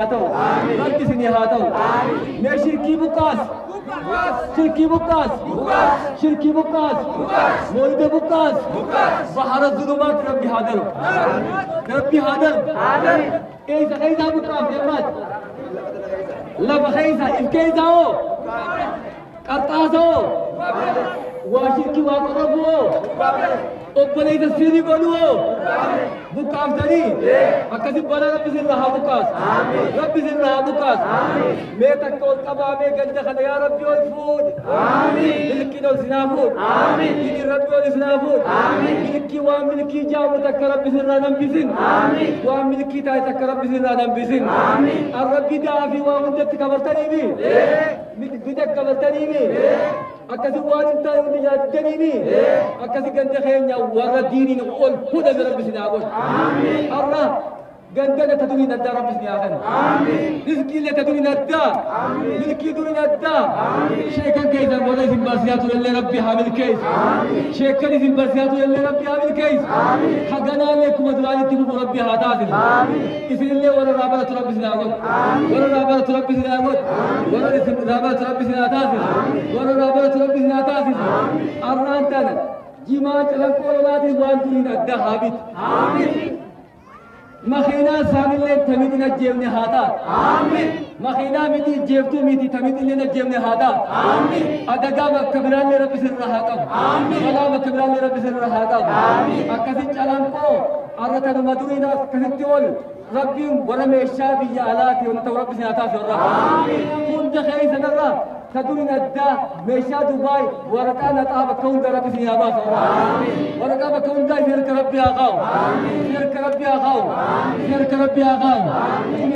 ربي سني هاتو شركي بوكاس شركي بوكاس شركي بوكاس مولد بوكاس بحر الظلمات ربي هادر ربي هادر كيسا كيسا بوكاس يمات لا بخيسا الكيسا هو قرطاسو واشركي واقربو obboleessa sirrii godhuu buqqaaftanii akkasi bara rabbi sirra haa buqqaasu rabbi sirra haa buqqaasu mee takka ol qabaamee ganda kana yaa rabbi ol fuudhi milkiin ol sinaa fuudhi milkiin rabbi ol sinaa fuudhi milkii waan milkii jaamu takka rabbi sirraa nambisin waan milkii taate takka rabbi sirraa nambisin arrabbi daafii waan hundatti kabartaniifi bida kabartaniifi akkasi waan hin taane hundi nyaataniifi akkasi ganda keenya warra diiniin ol hudhame rabbi sinaa godhu arra gandana taduni nadda rabbi sinaa kan rizqiilee taduni nadda milkii duni nadda sheekan keeysan warra isin barsiyaatu illee rabbi haa milkeessu sheekan isin barsiyaatu illee rabbi haa milkeessu haganaalee kuma duraanitti bubu rabbi haa taasisu isin illee warra raabaratu rabbi sinaa godhu warra raabaratu rabbi sinaa godhu warra isin raabaratu rabbi sinaa taasisu warra raabaratu rabbi sinaa taasisu arraan tana jimaa calanqoo lolaatiin waan duriin adda haa bitu مخينا سامي تميد نجيبني هذا مخينا ميتي جيبتو ميتي تميد اللي نجيبني هذا أدقا مكبران لرب سر هذا ولا مكبران لرب سر هذا أكثر جلانكو أردت مدوينا كثير تقول ربي ولا ميشا بيا علاتي ونتو رب سناتا سرّا كنت خير سنرّا تدوين الدا ميشا دبي ورقانا طاب كون رب سنابا سرّا ورقا كون دا يرك ربي أغاو يرك ربي أغاو يرك ربي أغاو